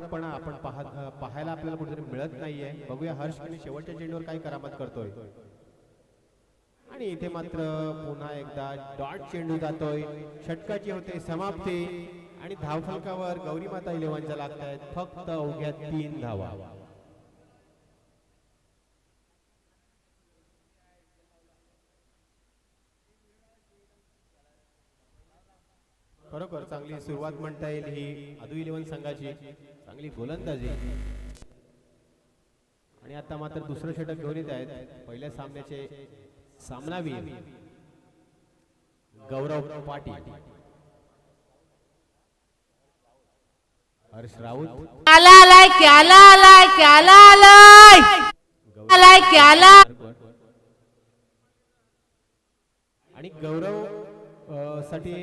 पण आपण पाहायला आपल्याला कुठेतरी मिळत नाहीये. बघूया हर्ष आणि शेवटच्या चेंडूवर काय करामत करतोय. आणि इथे मात्र पुन्हा एकदा डॉट चेंडू जातोय. षटकाची होते समाप्ती आणि धावफलकावर गौरी माता इलेव्हनच्या लागतायत फक्त अवघ्या 3 धावा. खरोखर चांगली सुरुवात म्हणता येईल ही आदू इलेव्हन संघाची. चांगली गोलंदाजी आणि आता मात्र दुसरं षटक घेऊन येत आहेत. पहिल्या सामन्याचे सामनावीर गौरव पाटील, हर्ष राऊत आणि गौरव साठी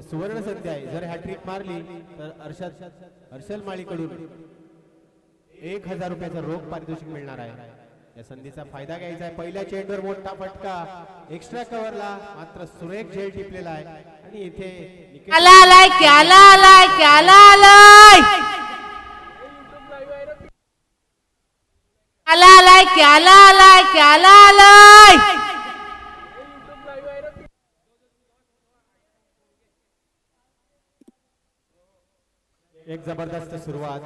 सुवर्ण संधी आहे. जर हॅट्रिक मारली तर अर्शल माळीकडून 1000 रुपयाचा रोख पारितोषिक मिळणार आहे. या संधीचा फायदा घ्यायचा आहे. पहिल्या चेंडूवर मोठा फटका एक्स्ट्रा कव्हरला मात्र सुरेख झेल टिपलेला आहे आणि इथे एक जबरदस्त सुरुवात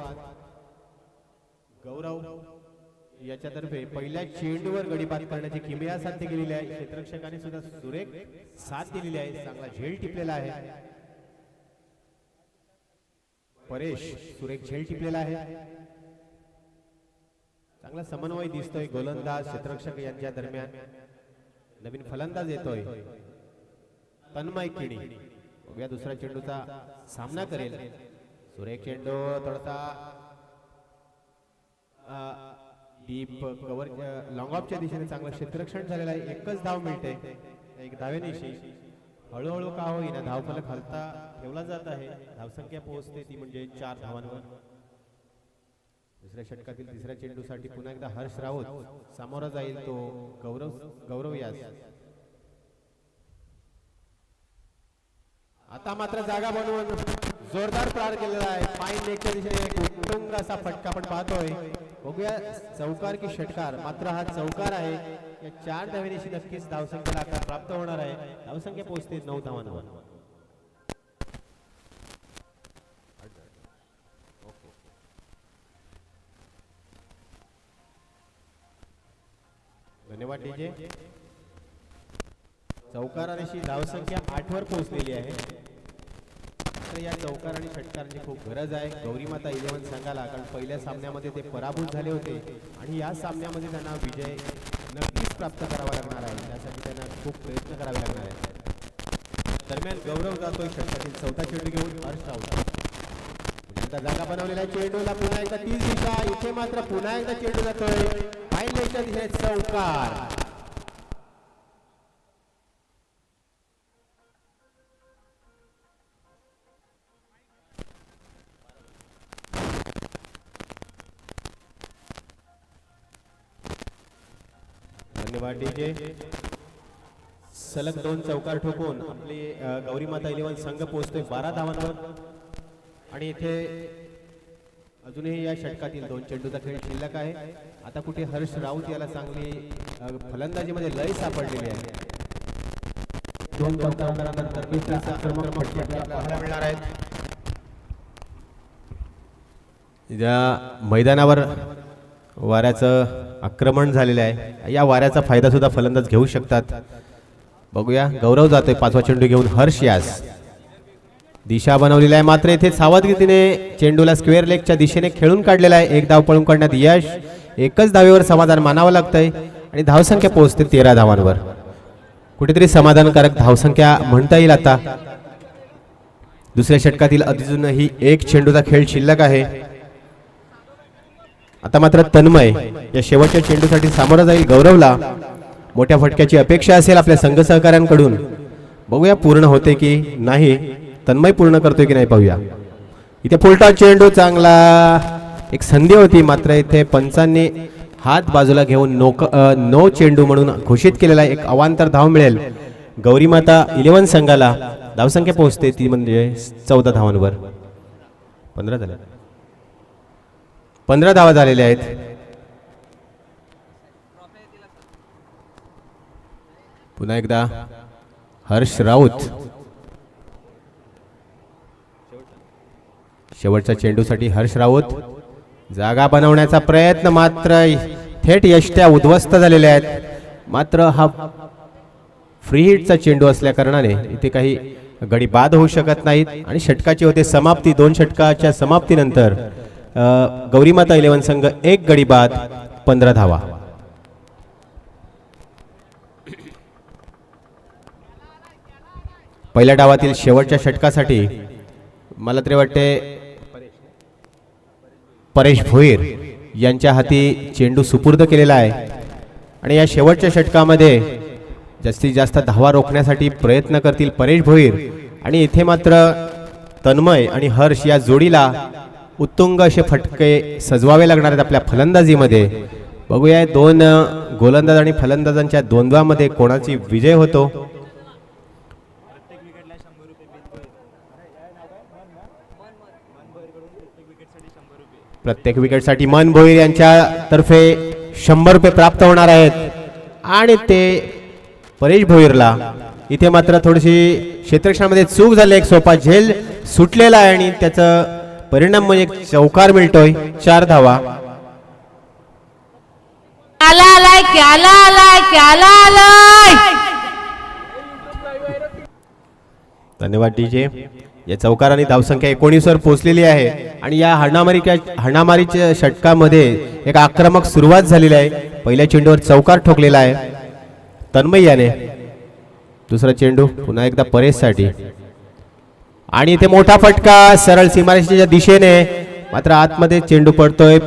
गौरव याच्यातर्फे पहिल्या चेंडूवर गडीपात करण्याची किमया साध्य केलेली आहे. क्षेत्ररक्षकाने सुद्धा सुरेख साथ दिलेली आहे. चांगला झेल टिपलेला आहे. परेश सुरेख झेल टिपलेला आहे. चांगला समन्वय दिसतोय गोलंदाज क्षेत्ररक्षक यांच्या दरम्यान. नवीन फलंदाज येतोय तन्मय किणी. या दुसऱ्या चेंडूचा सामना करेल. सुरेख चेंडू थोडासा डीप कव्हर लॉंग ऑफच्या दिशेने चांगलं क्षेत्ररक्षण झालेलं आहे. एकच धाव मिळते. एक धावेनिशी हळूहळू का होईना धावफलक हलता ठेवला जात आहे. धावसंख्या पोहोचते ती म्हणजे 4 धावांवर. दुसऱ्या षटकातील तिसऱ्या चेंडूसाठी पुन्हा एकदा हर्ष राऊत सामोरा जाईल. तो गौरव यास. आता मात्र जागा बनवून जोरदार प्रहार केलेला आहे. फाईन लेगच्या दिशेने एक उत्तुंग असा फटका आपण पाहतोय. बघूया चौकार की षटकार. मात्र हा चौकार आहे. या 4 धावेनिशी नक्कीच धावसंख्येला आकार प्राप्त होणार आहे. धावसंख्या पोहोचते 9 धावांवर. धन्यवाद डीजे. चौकारानिशी धावसंख्या 8 वर पोहोचलेली आहे. या चौकार आणि षटकारांची खूप गरज आहे गौरी माता इलेव्हन संघाला. कारण पहिल्या सामन्यामध्ये ते पराभूत झाले होते आणि या सामन्यामध्ये त्यांना विजय नक्कीच प्राप्त करावा लागणार आहे. त्यासाठी त्यांना खूप प्रयत्न करावे लागणार आहे. दरम्यान गौरव जातोय षटकातील 4था चेंडू घेऊन. हर्ष राऊत जागा बनवलेल्या चेंडूला पुन्हा एकदा 30 दिशा. इथे मात्र पुन्हा एकदा चेंडू जातोय फाईन लेगच्या दिशेने चौकार. धन्यवाद डीजे. सलग 2 चौकार ठोकून आपली गौरी माता इलेव्हन संघ पोहोचतोय 12 धावांवर. आणि इथे अजूनही या षटकातील 2 चेंडूचा खेळ शिल्लक आहे. आता कुठे हर्ष राऊत याला चांगली फलंदाजीमध्ये लय सापडलेली आहे. 2 चौकारानंतर मिळणार आहेत. या मैदानावर वाऱ्याचं आक्रमण झालेलं आहे. या वाऱ्याचा फायदा सुद्धा फलंदाज घेऊ शकतात. बघूया गौरव जातोय 5वा चेंडू घेऊन. हर्ष यास दिशा बनवलेली आहे. मात्र इथे सावधगिरीने चेंडूला स्क्वेअर लेगच्या दिशेने खेळून काढलेला आहे. एक धाव पळून काढण्यात यश. एकच धावेवर समाधान मानावं लागतंय आणि धावसंख्या पोहोचते 13 धावांवर. कुठेतरी समाधानकारक धावसंख्या म्हणता येईल. आता दुसऱ्या षटकातील अजूनही 1 चेंडूचा खेळ शिल्लक आहे. आता मात्र तन्मय या शेवटच्या चेंडूसाठी सामोरा जाईल. गौरवला मोठ्या फटक्याची अपेक्षा असेल आपल्या संघ सहकाऱ्यांकडून. बघूया पूर्ण होते की नाही. तन्मय पूर्ण करतोय की नाही पाहूया. इथे फुलटा चेंडू चांगला एक संधी होती. मात्र इथे पंचांनी हात बाजूला घेऊन नो चेंडू म्हणून घोषित केलेला एक अवांतर धाव मिळेल गौरी माता इलेव्हन संघाला. धावसंख्या पोहोचते ती म्हणजे 14 धावांवर. 15 झाल्या. 15 धावा झालेल्या आहेत. पुन्हा एकदा हर्ष राऊत शेवटच्या चेंडूसाठी हर्ष राऊत जागा बनवण्याचा प्रयत्न मात्र थेट यष्ट्या उद्ध्वस्त झालेल्या आहेत. मात्र हा फ्री हिटचा चेंडू असल्या कारणाने इथे काही गडी बाद होऊ शकत नाहीत आणि षटकाची होते समाप्ती. 2 षटकाच्या समाप्तीनंतर गौरीमाता 11 संघ 1 गडी बाद 15 धावा. पहिल्या डावातील शेवटच्या षटकासाठी मला तरी वाटते परेश भोईर यांच्या हाती चेंडू सुपूर्द केलेला आहे आणि या शेवटच्या षटकामध्ये जास्तीत जास्त धावा रोखण्यासाठी प्रयत्न करतील परेश भोईर. आणि इथे मात्र तन्मय आणि हर्ष या जोडीला उत्तुंग असे फटके सजवावे लागणार आहेत आपल्या फलंदाजीमध्ये. बघूया 2 गोलंदाज आणि फलंदाजांच्या द्वंद्वामध्ये कोणाची विजय होतो. प्रत्येक विकेटसाठी मन भोईर यांच्या तर्फे 100 रुपये प्राप्त होणार आहेत आणि ते परेश भोईरला इथे मात्र थोडीशी क्षेत्ररक्षणामध्ये चूक झाली. एक सोपा झेल सुटलेला आहे आणि त्याचा परिणाम म्हणजे चौकार मिळतोय. 4 धावा. धन्यवाद डीजे. या चौकाराने धावसंख्या 19 वर पोहोचलेली आहे आणि या हाणामारीच्या षटकामध्ये एक आक्रमक सुरुवात झालेली आहे. पहिल्या चेंडूवर चौकार ठोकलेला आहे तन्मय याने. दुसरा चेंडू पुन्हा एकदा परेशसाठी आणि इथे मोठा फटका सरळ सीमारेषेच्या दिशेने. मात्र आतमध्ये चेंडू पडतोय.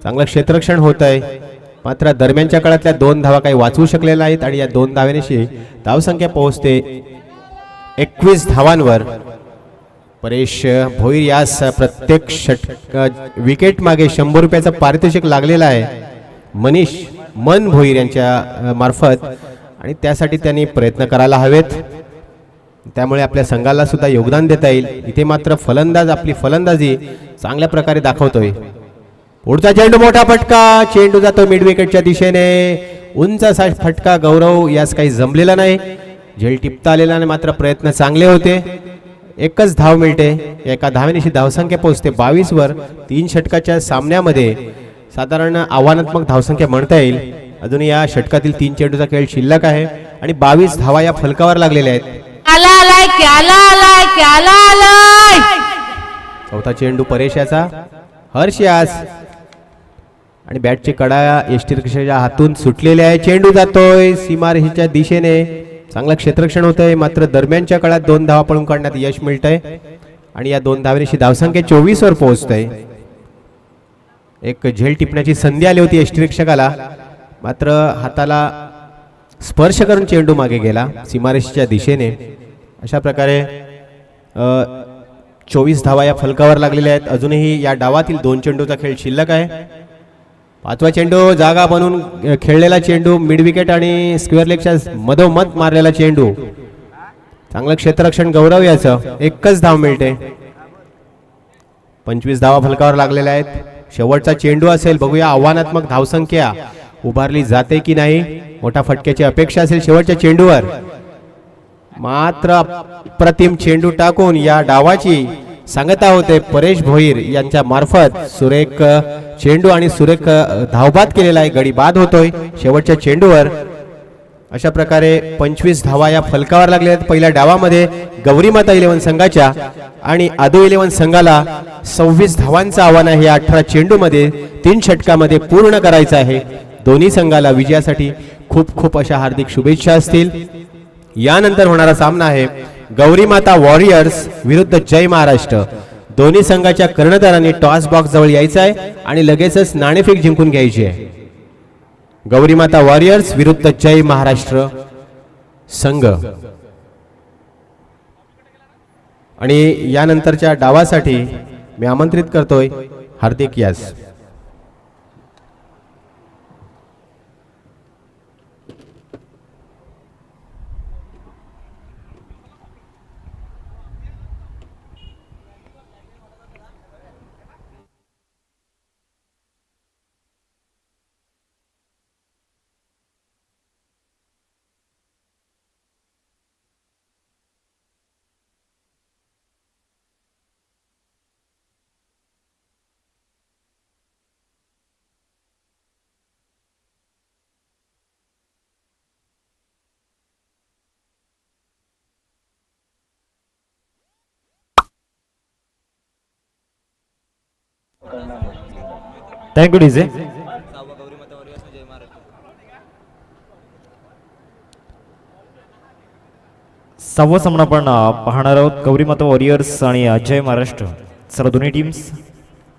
चांगलं क्षेत्ररक्षण होत आहे. मात्र दरम्यानच्या काळातल्या 2 धावा काही वाचवू शकलेल्या नाहीत आणि या 2 धावांशी धावसंख्या पोहोचते 21 धावांवर. परेश भोईर यास प्रत्येक विकेट मागे 100 रुपयाचं पारितोषिक लागलेलं आहे मनीष मन भोईर यांच्या मार्फत आणि त्यासाठी त्यांनी प्रयत्न करायला हवेत. त्यामुळे आपल्या संघाला सुद्धा योगदान देता येईल. इथे मात्र फलंदाज आपली फलंदाजी चांगल्या प्रकारे दाखवतोय. पुढचा चेंडू मोठा फटका. चेंडू जातो मिड विकेटच्या दिशेने. उंच असा फटका. गौरव यास काही जमलेला नाही. झेल टिपता आलेला नाही. मात्र प्रयत्न चांगले होते. एकच धाव मिळते. एका धावेनिशी धावसंख्या पोहोचते 22 वर. 3 षटकाच्या सामन्यामध्ये साधारण आव्हानात्मक धावसंख्या म्हणता येईल. अजून या षटकातील 3 चेंडूचा खेळ शिल्लक आहे आणि 22 धावा या फलकावर लागलेल्या आहेत. चौथा चेंडू परेश याचा. हर्ष यास आणि बॅटची कडा यष्टीरक्षकाच्या हातून सुटलेले आहे. चेंडू जातोय सीमारेषेच्या दिशेने. चांगलं क्षेत्ररक्षण होतंय. मात्र दरम्यानच्या काळात 2 धावा पळून काढण्यात यश मिळतंय आणि या 2 धावांशी धावसंख्या 24 वर पोहोचतंय. एक झेल टिपण्याची संधी आली होती यष्टीरक्षकाला. मात्र हाताला स्पर्श करून चेंडू मागे गेला सीमारेषेच्या दिशेने. अशा प्रकारे 24 धावा या फलकावर लागलेल्या आहेत. अजूनही या डावातील 2 चेंडूचा खेळ शिल्लक आहे. 5वा चेंडू जागा बनवून खेळलेला चेंडू. मिड विकेट आणि स्क्वेअर लेगच्या मधोमध मारलेला चेंडू. चांगलं क्षेत्ररक्षण गौरव याचं. एकच धाव मिळते. 25 धावा फलकावर लागलेल्या आहेत. शेवटचा चेंडू असेल. बघूया आव्हानात्मक धावसंख्या उभारली जाते की नाही. मोठा फटक्याची अपेक्षा असेल शेवटच्या चेंडूवर. मात्र प्रतिम चेंडू टाकून या डावाची सांगता होते परेश भोईर यांच्या मार्फत. सुरेख चेंडू आणि सुरेख धावबाद केलेला आहे. गडी बाद होतोय शेवटच्या चेंडूवर. अशा प्रकारे 25 धावा या फलकावर लागलेल्या आहेत पहिल्या डावामध्ये गौरीमाता 11 संघाच्या आणि आदू 11 संघाला 26 धावांचं आव्हान आहे. 18 चेंडूमध्ये 3 षटकामध्ये पूर्ण करायचं आहे. दोन्ही संघाला विजयासाठी खूप खूप अशा हार्दिक शुभेच्छा असतील. यानंतर होणारा सामना आहे गौरीमाता वॉरियर्स विरुद्ध जय महाराष्ट्र. दोन्ही संघाच्या कर्णधारांनी टॉस बॉक्स जवळ यायचं आहे आणि लगेचच नाणेफेक जिंकून घ्यायची आहे. गौरीमाता वॉरियर्स विरुद्ध जय महाराष्ट्र संघ. आणि यानंतरच्या डावासाठी मी आमंत्रित करतोय हार्दिक यास. Thank you DJ. सहावा सामना आपण पाहणार आहोत गौरी माता वॉरियर्स आणि जय महाराष्ट्र. सर्व दोन्ही टीम्स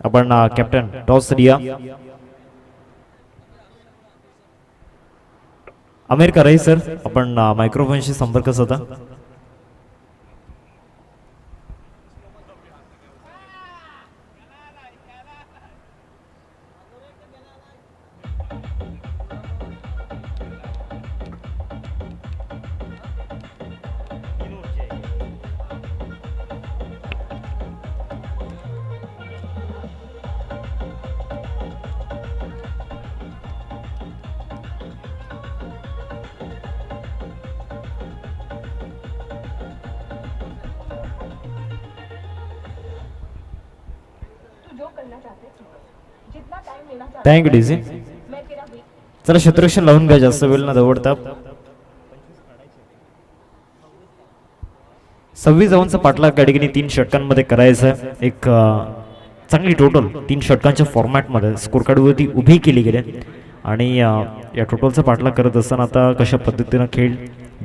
आपण कॅप्टन टॉस रिया आमिर कराई सर आपण मायक्रोफोनशी संपर्क साधा. Thank you DJ. चला क्षेत्ररक्षण लावून घ्या जास्त वेळ न दवडता. 26 धावांचा पाठलाग त्या ठिकाणी 3 षटकांमध्ये करायचा आहे. एक चांगली टोटल 3 षटकांच्या फॉर्मॅटमध्ये स्कोर कार्डवरती उभी केली गेली आणि या टोटलचा पाठलाग करत असताना आता कशा पद्धतीनं खेळ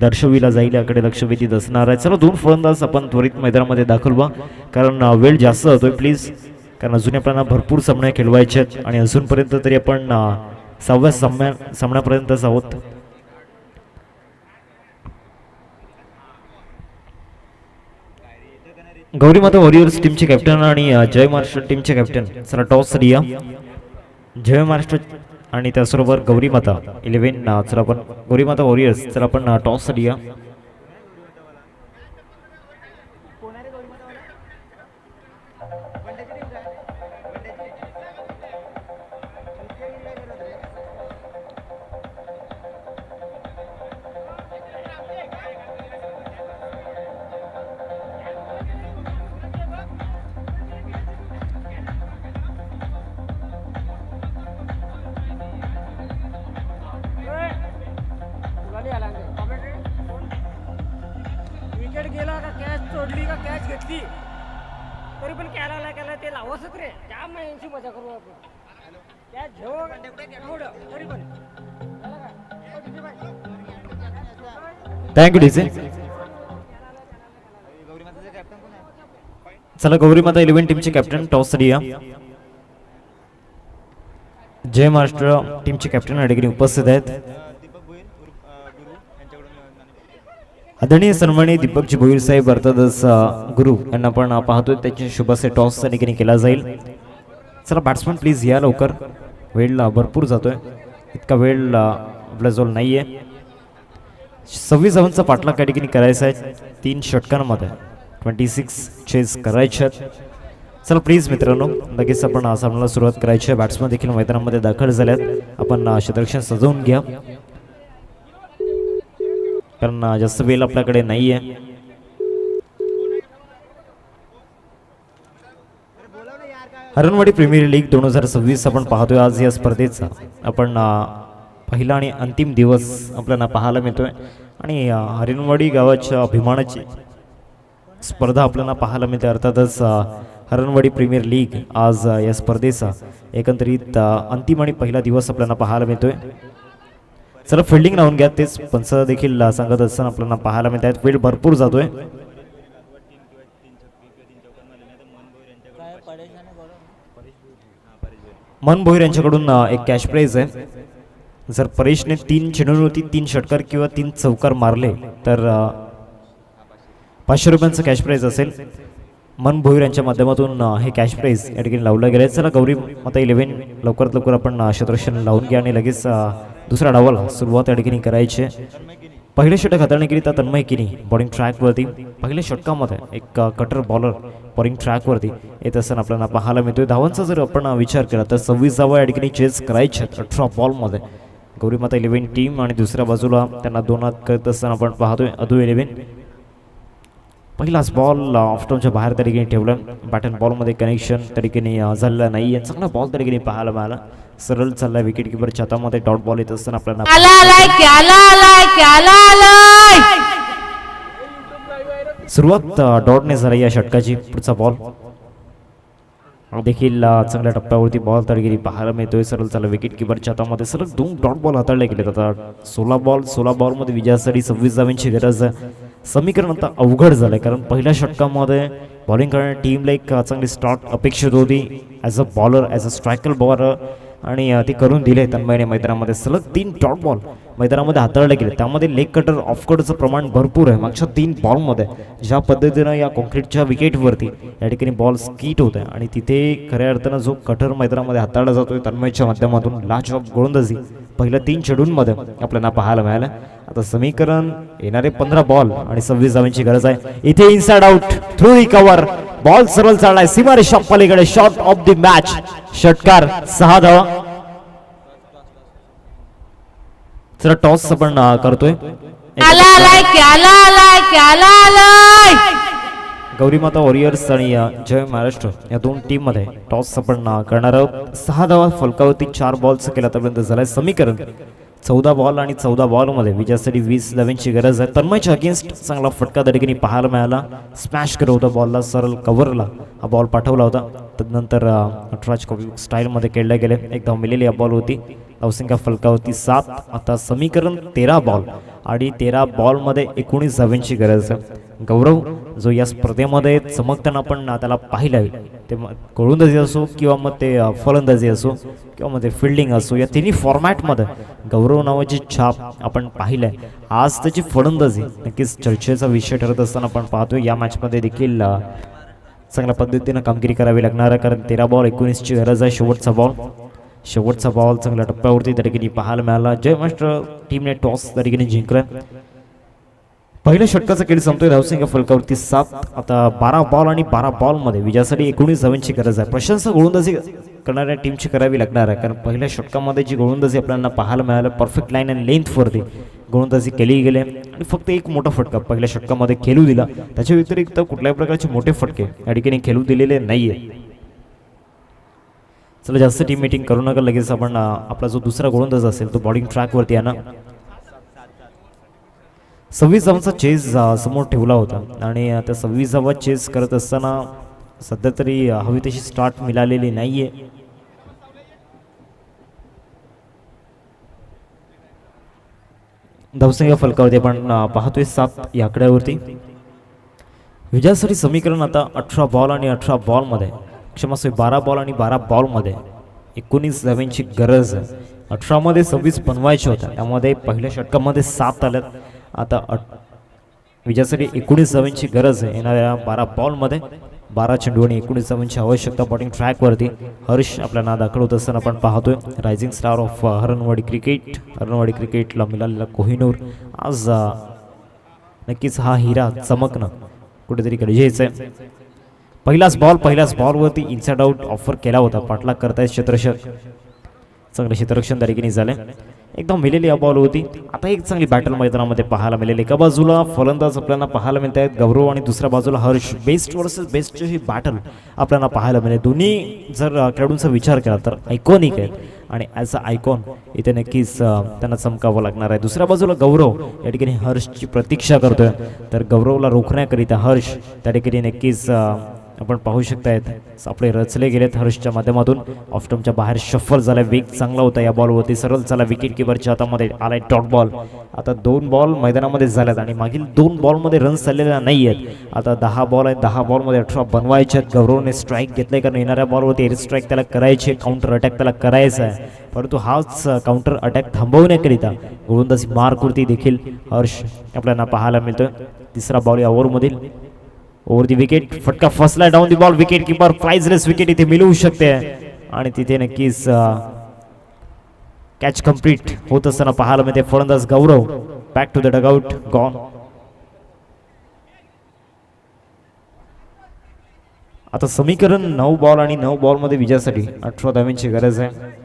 दर्शविला जाईल याकडे लक्ष वेधीत असणार आहे. चला 2 फलंदाज आपण त्वरित मैदानामध्ये दाखल व्हा कारण वेळ जास्त जातोय प्लीज कारण अजून आपल्याला भरपूर सामने खेळवायचे आहेत आणि अजूनपर्यंत तरी आपण 6व्या सामन्यापर्यंतच आहोत. गौरी माता वॉरियर्स टीमचे कॅप्टन आणि जय महाराष्ट्र टीमचे कॅप्टन. चला टॉस रिया जय महाराष्ट्र आणि त्याचबरोबर गौरी माता 11. चला आपण गौरी माता वॉरियर्स चला आपण टॉस रिया. विकेट गेला का कॅच सोडली का कॅच घेतली तरी पण केला ते लावसच रे त्या महिन्याची मजा करू आपण कॅच घेऊ तरी पण थँक्यू डीजे. चला गौरी माता 11 टीमचे कॅप्टन टॉस रिया जय महाराष्ट्र टीमचे कॅप्टन या ठिकाणी उपस्थित आहेत. आदरणीय सन्माननीय दीपकजी भोईर साहेब अर्थातच गुरु यांना आपण पाहतोय त्याचे शुभासे टॉस त्या ठिकाणी केला जाईल. चला बॅट्समन प्लीज या लवकर वेळ भरपूर जातोय इतका वेळ आपल्याजवळ नाही आहे. 26 धावांचा पाठलाग त्या ठिकाणी करायचा आहे 3 षटकांमध्ये 26 चेस करायचे आहेत. चला प्लीज मित्रांनो लगेच आपण सामन्याला सुरुवात करायची आहे. बॅट्समन देखील मैदानामध्ये दाखल झाल्यात. आपण क्षेत्ररक्षण सजवून घ्या कारण जास्त वेळ आपल्याकडे नाही आहे. हरणवाडी प्रीमियर लीग 2026 आपण पाहतोय. आज या स्पर्धेचा आपण पहिला आणि अंतिम दिवस आपल्याला पाहायला मिळतोय आणि हरणवाडी गावाच्या अभिमानाची स्पर्धा आपल्याला पाहायला मिळते. अर्थातच हरणवाडी प्रीमियर लीग आज या स्पर्धेचा एकंदरीत अंतिम आणि पहिला दिवस आपल्याला पाहायला मिळतोय. चला फिल्डिंग लावून घ्या तेच पंच देखील सांगत असताना आपल्याला पाहायला मिळत आहेत. वेळ भरपूर जातोय. मन भोईर यांच्याकडून एक कॅश प्राइज आहे. जर परेशने 3 चेंडूंवरती 3 षटकार किंवा 3 चौकार मारले तर 500 रुपयांचं कॅश प्राइज असेल. मन भोईर यांच्या माध्यमातून हे कॅश प्राइज या ठिकाणी लावलं गेलं. चला गौरी माता 11 लवकरात लवकर आपण क्षेत्ररक्षण लावून घ्या आणि लगेच दुसऱ्या डावाला सुरुवात या ठिकाणी करायची. पहिले षटक हाताळणी केली तर तन्मय किनी बॉलिंग ट्रॅकवरती. पहिल्या षटकामध्ये एक कटर बॉलर बॉलिंग ट्रॅकवरती येत असताना आपल्याला पाहायला मिळतोय. धावांचा जर आपण विचार केला तर 26 धावा या ठिकाणी चेस करायचे 18 बॉलमध्ये गौरी माता 11 टीम आणि दुसऱ्या बाजूला त्यांना 2 हात करत असताना आपण पाहतोय अधू 11. पहिलाच बॉल ऑफस्टॉनच्या बाहेर त्या ठिकाणी ठेवलं. बॅट अँड बॉलमध्ये कनेक्शन त्या ठिकाणी झालेलं नाही आहे. चांगला बॉल त्या ठिकाणी पाहायला मिळाला. सरळ चालला विकेट किपरच्या हातामध्ये डॉट बॉल येत असताना आपल्याला सुरुवात डॉटने झाली या षटकाची. पुढचा बॉल देखील चांगल्या टप्प्यावरती बॉल तडगिरी पाहायला मिळतोय. सरळ चालला विकेट किपरच्या हातामध्ये सलग 2 डॉट बॉल हाताळले गेलेत. आता 16 बॉलमध्ये विजयासाठी 26 धावांची गरज आहे. समीकरण आता अवघड झालंय कारण पहिल्या षटकामध्ये बॉलिंग करणाऱ्या टीमला एक चांगली स्टार्ट अपेक्षित होती as a bowler, as a striker bowler, आणि ते करून दिले. तन्मयने मैदानामध्ये सलग 3 डॉट बॉल मैदानामध्ये हाताळले गेले. त्यामध्ये लेग कटर ऑफ कटचं प्रमाण भरपूर आहे. मागच्या 3 बॉलमध्ये ज्या पद्धतीनं या कॉन्क्रीटच्या विकेटवरती या ठिकाणी बॉल स्कीट होत आहे आणि तिथे खऱ्या अर्थानं जो कटर मैदानामध्ये हाताळला जातोय तन्मयच्या माध्यमातून लाजवाब गोलंदाजी पहिल्या 3 चेंडूंमध्ये आपल्याला पाहायला मिळालं. आता समीकरण येणारे 15 बॉल आणि 26 धावांची गरज आहे. इथे inside out through recover ball सरळ चाललाय सीमारेषा पलीकडे शॉट ऑफ द मॅच षटकार 6 धावा. जरा टॉस आपण करतोय. गौरी माता वॉरियर्स आणि जय महाराष्ट्र या 2 टीम मध्ये टॉस आपण करणार आहोत. 6 धावा फलकावरती 4 बॉलचा केला आतापर्यंत झालाय. समीकरण 14 बॉल आणि 14 बॉलमध्ये विजयासाठी 20 धावांची गरज आहे. तन्मयच्या अगेन्स्ट चांगला फटका त्या ठिकाणी पाहायला मिळाला. स्मॅश करत होता बॉलला, सरळ कव्हरला हा बॉल पाठवला होता. तदनंतर 18 कॉपी स्टाईलमध्ये खेळले गेले. एक धाव मिळालेली या बॉल होती. धावसंख्या फलकावरती 7. आता समीकरण 13 बॉल आणि 13 बॉलमध्ये 19 धावांची गरज आहे. गौरव जो या स्पर्धेमध्ये चमकताना आपण त्याला पाहिलं ते गोलंदाजी असो किंवा मग ते फलंदाजी असो किंवा मग ते फिल्डिंग असो, या तिन्ही फॉर्मॅटमध्ये गौरव नावाची छाप आपण पाहिलंय. आज त्याची फलंदाजी नक्कीच चर्चेचा विषय ठरत असताना आपण पाहतोय. या मॅचमध्ये देखील चांगल्या पद्धतीनं कामगिरी करावी लागणार आहे कारण 13 बॉल 19ची गरज आहे. शेवटचा बॉल चांगल्या टप्प्यावरती त्या ठिकाणी पाहायला मिळाला. जय महाराष्ट्र टीमने टॉस त्या ठिकाणी जिंकलाय. पहिल्या षटकाचा खेळ संपतोय. धावसंख्या फलकावरती 7. आता 12 बॉल आणि 12 बॉलमध्ये विजयासाठी 19 धावांची गरज आहे. प्रशंसा गोलंदाजी करणाऱ्या टीमची करावी लागणार आहे कारण पहिल्या षटकामध्ये जी गोलंदाजी आपल्याला पाहायला मिळालं परफेक्ट लाईन अँड लेंथवरती गोलंदाजी केली गेली आणि फक्त एक मोठा फटका पहिल्या षटकामध्ये खेळू दिला. त्याच्या व्यतिरिक्त कुठल्याही प्रकारचे मोठे फटके या ठिकाणी खेळू दिलेले नाहीये. चला जास्त टीम मीटिंग करू नका. लगेच आपण आपला जो दुसरा गोलंदाज असेल तो बॉलिंग ट्रॅकवरती आणा. 26 धावांचा चेस समोर ठेवला होता आणि त्या 26 धावा चेस करत असताना सध्या तरी हवी तशी स्टार्ट मिळालेली नाहीये. धावसंख्या फलकावरती आपण पाहतोय 7 या आकड्यावरती. विजयासाठी समीकरण आता 18 बॉल आणि 18 बॉलमध्ये क्षमस्व 12 बॉल आणि 12 बॉलमध्ये 19 धावांची गरज आहे. 18मध्ये 26 बनवायचे होत्या त्यामध्ये पहिल्या षटकामध्ये 7 आल्यात. आता विजयासाठी 19 धावांची गरज आहे. येणाऱ्या 12 बॉलमध्ये 12 चेंडू आणि 19 धावांची आवश्यकता. बॉलिंग ट्रॅकवरती हर्ष आपल्याला दाखल होत असताना आपण पाहतोय. रायझिंग स्टार ऑफ हरणवाडी क्रिकेटला मिळालेला कोहिनूर आज नक्कीच हा हिरा चमकणं कुठेतरी गरजेचं आहे. पहिलाच बॉलवरती इनसाइड आउट ऑफर केला होता. पाठलाग करतायत क्षेत्ररक्षक. चांगलं क्षेत्ररक्षण त्या ठिकाणी झालं. एकदम मिळालेली या बॉल होती. आता एक चांगली बॅटल मैदानामध्ये पाहायला मिळाली. एका बाजूला फलंदाज आपल्याला पाहायला मिळत आहेत गौरव आणि दुसऱ्या बाजूला हर्ष. बेस्ट वर्सेस बेस्टची ही बॅटल आपल्याला पाहायला मिळेल. दोन्ही जर खेळाडूंचा विचार केला तर आयकॉनिक आहेत आणि ॲज अ आयकॉन इथे नक्कीच त्यांना चमकावं लागणार आहे. दुसऱ्या बाजूला गौरव या ठिकाणी हर्षची प्रतीक्षा करतोय तर गौरवला रोखण्याकरिता हर्ष त्या ठिकाणी नक्कीच आपण पाहू शकतायत आपले रचले गेलेत हर्षच्या माध्यमातून. ऑफस्टम्पच्या बाहेर शफल झाला. वेग चांगला होता या बॉलवरती. सरळ झाला विकेट किपरच्या हातामध्ये आलाय डॉट बॉल. आता 2 बॉल मैदानामध्ये झाल्यात आणि मागील 2 बॉलमध्ये रन्स झालेल्या नाही आहेत. आता 10 बॉल आहेत. 10 बॉलमध्ये 18 बनवायचे आहेत. गौरवने स्ट्राईक घेतलाय कारण येणाऱ्या बॉलवरती एअर स्ट्राईक त्याला करायची आहे. काउंटर अटॅक त्याला करायचा आहे परंतु हाच काउंटर अटॅक थांबवण्याकरिता गोलंदाजी मार्कवरती देखील हर्ष आपल्याला पाहायला मिळतोय. तिसरा बॉल या ओव्हरमधील ओव्हर दी विकेट. फटका फसला down the ball. Wicket keeper priceless wicket इथे मिळवू शकते आणि तिथे नक्कीच कॅच कंप्लीट होत असताना पाहायला मिळते. फलंदाज Gaurav back to the dugout gone. आता समीकरण 9 बॉल आणि 9 बॉलमध्ये विजयासाठी 18 धावांची गरज आहे.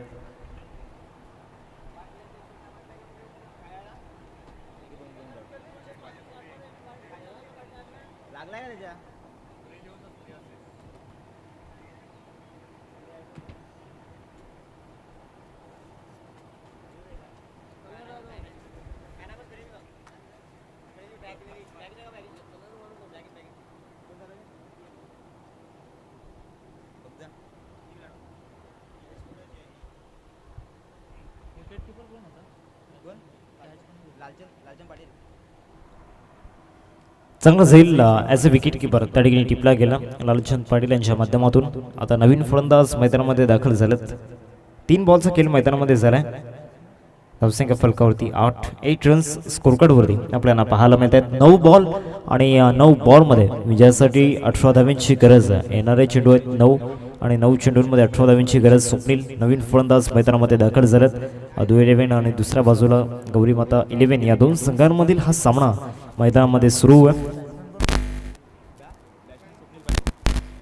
चांगला जाईल ॲज अ विकेट किपर त्या ठिकाणी टिपला गेला लालचंद पाटील यांच्या माध्यमातून. आता नवीन फलंदाज मैदानामध्ये दाखल झालेत. 3 बॉलचा खेळ मैदानामध्ये झालाय. धावसंख्या फलकावरती 8 रन्स स्कोरकार्डवरती आपल्याला पाहायला मिळत आहेत. 9 बॉल आणि 9 बॉलमध्ये विजयासाठी 18 धाव्यांची गरज आहे. येणारे चेंडू आहेत 9 आणि 9 चेंडूंमध्ये 18 धाव्यांची गरज. स्वप्नील नवीन फलंदाज मैदानामध्ये दाखल झालेत. अदू 11 आणि दुसऱ्या बाजूला गौरी माता 11 या दोन संघांमधील हा सामना मैदानामध्ये सुरू आहे.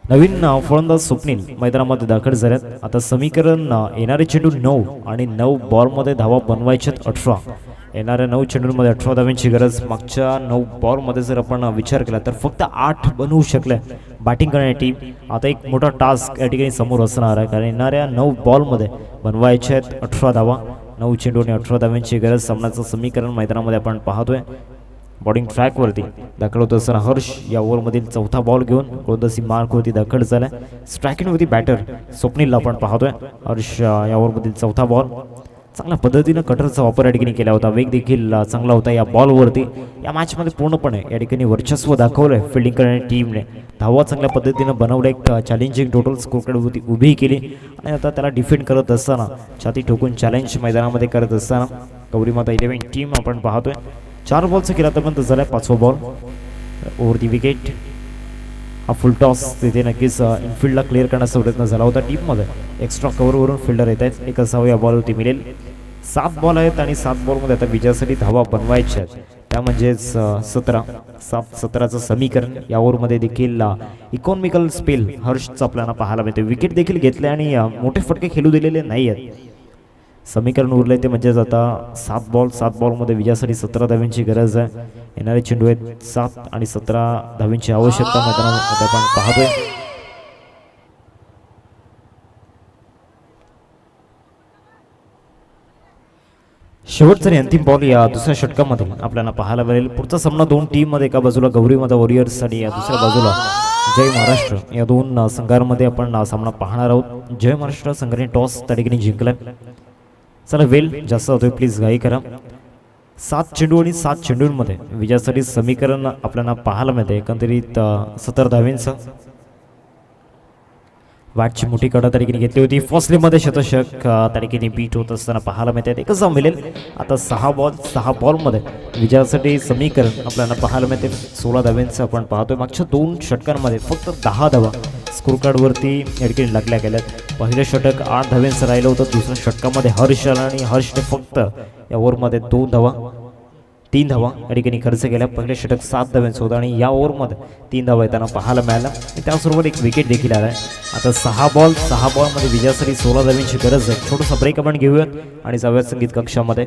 नवीन फलंदाज स्वप्नील मैदानामध्ये दाखल झाल्यात. आता समीकरण येणारे चेंडू 9 आणि 9 बॉलमध्ये धावा बनवायच्यात 18. येणाऱ्या 9 चेंडूंमध्ये 18 धाव्यांची गरज. मागच्या 9 बॉलमध्ये जर आपण विचार केला तर फक्त 8 बनवू शकल्या बॅटिंग करणारी टीम. आता एक मोठा टास्क या ठिकाणी समोर असणार आहे, कारण येणाऱ्या 9 बॉलमध्ये बनवायच्या आहेत 18 धावा. 9 चेंडू आणि 18 धाव्यांची गरज. सामन्याचं समीकरण मैदानामध्ये आपण पाहतोय. बॉलिंग ट्रॅकवरती दाखल होत असताना हर्ष या ओव्हरमधील चौथा बॉल घेऊन गोलंदाजी मार्कवरती दाखल झालाय. स्ट्रायकिंगवरती बॅटर स्वप्नीलला आपण पाहतोय. हर्ष या ओव्हरमधील चौथा बॉल. चांगल्या पद्धतीनं कटरचा वापर या ठिकाणी केला होता. वेग देखील चांगला होता या बॉलवरती. या मॅचमध्ये पूर्णपणे या ठिकाणी वर्चस्व दाखवलंय फिल्डिंग करणाऱ्या टीमने. धावा चांगल्या पद्धतीनं बनवलं. एक चॅलेंजिंग टोटल स्कोरकार्डवरती उभी केली आणि आता त्याला डिफेंड करत असताना छाती ठोकून चॅलेंज मैदानामध्ये करत असताना गौरी माता 11 टीम आपण पाहतोय. 4 बॉलचा केला आतापर्यंत झालाय 5वा बॉल. ओव्हर दी विकेट. हा फुल टॉस तिथे नक्कीच इनफिल्डला क्लिअर करण्याचा प्रयत्न झाला होता टीममध्ये. एक्स्ट्रा कव्हरवरून फिल्डर येत आहेत. 1 असावं या बॉलवरती मिळेल. 7 बॉल आहेत आणि 7 बॉलमध्ये आता विजयासाठी धावा बनवायच्या आहेत. त्या म्हणजेच 17चं समीकरण. या ओव्हरमध्ये देखील इकॉनॉमिकल स्पेल हर्षचं आपल्याला पाहायला मिळते. विकेट देखील घेतले आणि मोठे फटके खेळू दिलेले नाही आहेत. समीकरण उरले ते म्हणजेच आता 7 बॉलमध्ये विजयासाठी 17 धाव्यांची गरज आहे. येणारे चेंडू आहेत 7 आणि 17 धाव्यांची आवश्यकता मैदानामध्ये आपण पाहतोय. शेवटचा आणि अंतिम बॉल या दुसऱ्या षटकामध्ये आपल्याला पाहायला मिळेल. पुढचा सामना 2 टीममध्ये. एका बाजूला गौरी माता वॉरियर्स आणि या दुसऱ्या बाजूला जय महाराष्ट्र या 2 संघांमध्ये आपण सामना पाहणार आहोत. जय महाराष्ट्र संघाने टॉस त्या ठिकाणी जिंकलाय. चला वेल जास्त होतोय, प्लीज घाई करा. 7 चेंडू आणि 7 चेंडूंमध्ये विजयासाठी समीकरण आपल्याला पाहायला मिळते. एकंदरीत 17 धाव्यांचं. बॅटची मोठी कडा त्या ठिकाणी घेतली होती. फर्स्टलीमध्ये शतशक त्या ठिकाणी बीट होत असताना पाहायला मिळते. एकच धाव मिळेल. आता 6 बॉलमध्ये विजयासाठी समीकरण आपल्याला पाहायला मिळते. 16 धाव्यांचं आपण पाहतोय. मागच्या 2 षटकांमध्ये फक्त 10 धावा स्कोरकार्डवरती या ठिकाणी लागल्या गेल्यात. पहिलं षटक 8 धाव्यांचं राहिलं होतं. दुसऱ्या षटकामध्ये हर्ष आला आणि हर्षने फक्त या ओव्हरमध्ये 3 धावा या ठिकाणी खर्च केल्या. पहिलं षटक 7 धाव्यांचं होतं आणि या ओव्हरमध्ये 3 धावा येताना पाहायला मिळाल्या. त्याचबरोबर एक विकेट देखील आला आहे. आता 6 बॉलमध्ये विजयासाठी 16 धाव्यांची गरज आहे. छोटासा ब्रेक आपण घेऊयात आणि जाऊयात संगीत कक्षामध्ये.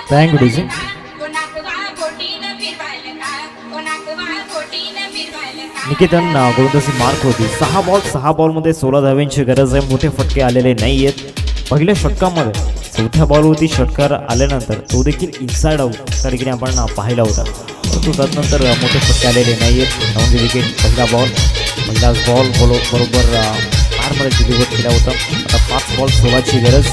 Thank you, DJ. निकेतन गोलंदाजी मार्क होती. 6 बॉलमध्ये 16 धाव्यांची गरज आहे. मोठे फटके आलेले नाही आहेत. पहिल्या षटकामध्ये 4थ्या बॉलवरती षटकार आल्यानंतर तो देखील इनसाइड आउट त्या ठिकाणी आपण पाहिला होता. परंतु त्यानंतर मोठे फटके आलेले नाही आहेत. म्हणजे विकेट पहिलाच बॉल बरोबर पारमध्ये डिलिव्हर केला होता. आता 5 बॉल 16ची गरज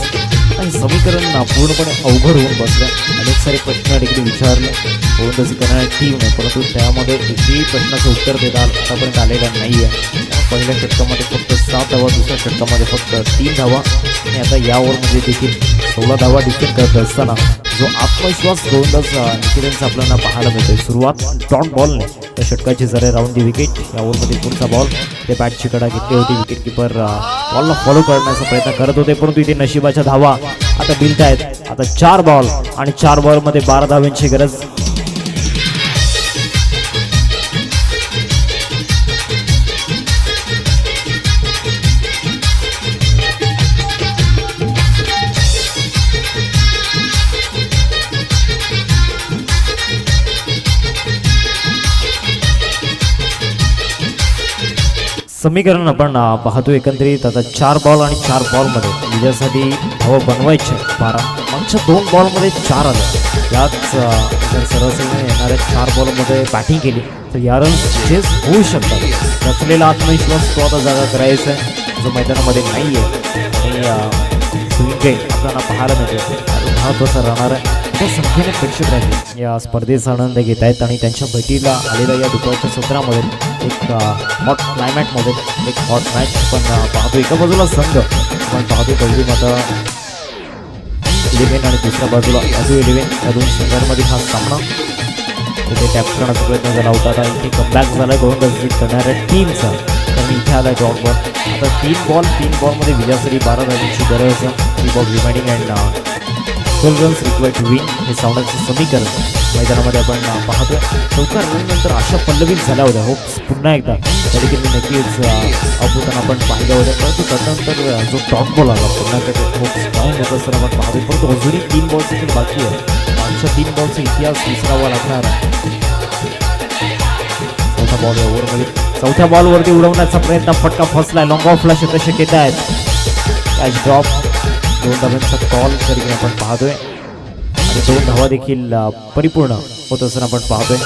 आणि समीकरण पूर्णपणे अवघड होऊन बसलं. अनेक सारे प्रश्न देखील विचारले गोलंदाजी करणाऱ्या टीमने, परंतु त्यामध्ये एकही प्रश्नाचं उत्तर देता आतापर्यंत आलेलं नाही आहे. पहिल्या षटकामध्ये फक्त 7 धावा, दुसऱ्या षटकामध्ये फक्त 3 धावा आणि आता या ओव्हरमध्ये देखील 16 धावा डिफेंड करत असताना जो आत्मविश्वास गोलंदाज निकेतनचा आपल्याला पाहायला मिळतोय. सुरुवात डॉट बॉलने त्या षटकाची जरा राऊंड दी विकेट. या ओव्हरमध्ये पुढचा बॉल ते बॅटची कडा घेतली होती. विकेट किपर बॉलला फॉलो करण्याचा प्रयत्न करत होते, परंतु इथे नशिबाच्या धावा आता बिलत आहेत. आता 4 बॉल आणि 4 बॉलमध्ये 12 धाव्यांची गरज. समीकरण आपण पाहतो एकंदरीत आता 4 बॉल आणि 4 बॉलमध्ये विजयासाठी धावा बनवायचे 12. मागच्या 2 बॉलमध्ये 4 आले. याच जर सरासरीने येणाऱ्या 4 बॉलमध्ये बॅटिंग केली तर या रन्स चेस होऊ शकतात. रचलेला आत्मविश्वास तो आता जागा करायचा आहे जो मैदानामध्ये नाही आहे. आणि स्विंग आपल्याला पाहायला मिळते महत्त्वाचा राहणार आहे. त्या संख्येने प्रेक्षक राहिले या स्पर्धेचा आनंद घेत आहेत आणि त्यांच्या भेटीला आलेल्या या दुपारच्या सत्रामध्ये एक हॉट क्लायमॅटमध्ये एक हॉट मॅच आपण पाहतो. एका बाजूला संघ आपण पाहतो गौरी माता 11 आणि दुसऱ्या बाजूला अजू 11 या दोन संघांमध्ये हा सामना तिथे टॅप करण्याचा प्रयत्न झाला होता. आता इथे कमबॅक झाला गोलंदाजी करणाऱ्या टीमचा. कारण इथे आला डॉट बॉल. आता 3 बॉलमध्ये विजयासाठी 12 धावांची गरज. 3 ball reminding and 12 runs required to win हे सावण्याचं समीकरण मैदानामध्ये आपण पाहतोय. चौथ्या रननंतर आशा पल्लवित झाल्या होत्या. होप्स पुन्हा एकदा त्या देखील नक्कीच अभूताना आपण पाहिल्या होत्या. परंतु त्यानंतर जो टॉप बॉल आला पुन्हा एकदा होप्स डाऊन होत असताना आपण पाहतोय. परंतु अजूनही 3 बॉल्स देखील बाकी आहे. मागच्या 3 बॉलचा इतिहास विसरावा लागणार आहे. चौथ्या बॉलवरती उडवण्याचा प्रयत्न फटका फसलाय. लॉंग ऑफला शक्यता आहेत. कॅच ड्रॉप 2 धावांचा कॉल तरी आपण पाहतोय आणि 2 धावा देखील परिपूर्ण होत असताना आपण पाहतोय.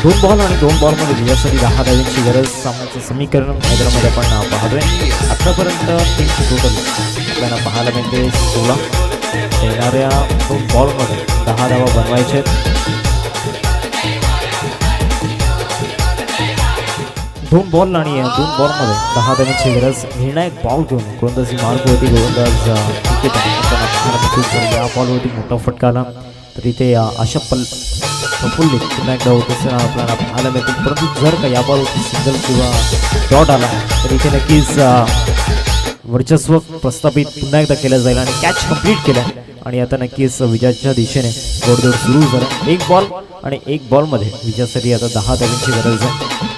दोन बॉल आणि 2 बॉलमध्ये विजयासाठी 10 धावांची गरज. सामन्याचं समीकरण मैदानामध्ये आपण पाहतोय. आतापर्यंत टीमची टोटल आपल्याला पाहायला मिळते 16. येणाऱ्या 2 बॉलमध्ये 10 धावा बनवायचे. 2 बॉल आणि 2 बॉलमध्ये 10 धावांची गरज. निर्णायक बॉल घेऊन गोलंदाजी मार्ग होती. गोलंदाज या बॉलवरती मोठा फटका आला तर इथे आशा प्रफुल्लित पुन्हा एकदा होत असताना आपल्याला पाहायला मिळतील. परंतु जर का या बॉलवरती सिंगल किंवा डॉट आला तर इथे नक्कीच वर्चस्व प्रस्थापित पुन्हा एकदा केलं जाईल आणि कॅच कंप्लीट केला. आणि आता नक्कीच विजयाच्या दिशेने गोडदोड सुरू झालं. 1 बॉल आणि 1 बॉलमध्ये विजयासाठी आता 10 धावांची गरज आहे.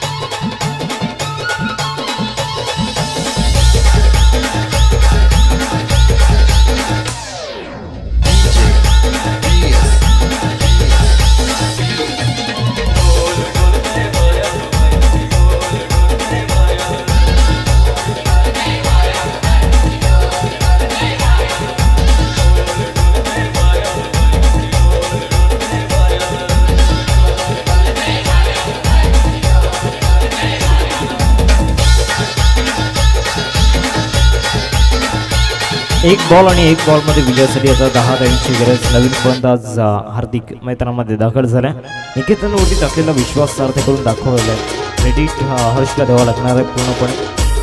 एक बॉल आणि 1 बॉलमध्ये विजयासाठी आता 10 धावांची गरज. नवीन फलंदाज हार्दिक मैदानामध्ये दाखल झाला. निकेतनवरती टाकलेला विश्वास सार्थ करून दाखवलेला आहे. क्रेडिट हर्षला द्यावा लागणार आहे पूर्णपणे.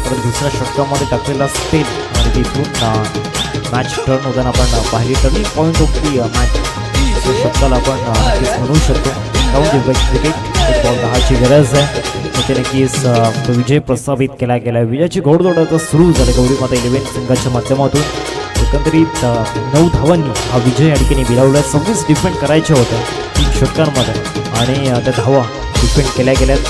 परत दुसऱ्या षटकामध्ये टाकलेला स्पेल आणि तिथून मॅच टर्न होताना आपण पाहिली. Turning point of the match शब्दाला आपण नक्कीच म्हणू शकतो. क्रिकेट 1 बॉल 10ची गरज आहे. ते नक्कीच तो विजय प्रस्थापित केला गेला. विजयाची घोडदौड आता सुरू झाली गौरी माता 11 संघाच्या माध्यमातून. एकंदरीत 9 धावांनी हा विजय या ठिकाणी मिळवला. 26 डिफेंड करायचे होते 3 षटकांमध्ये आणि त्या धावा डिफेंड केल्या गेल्यात.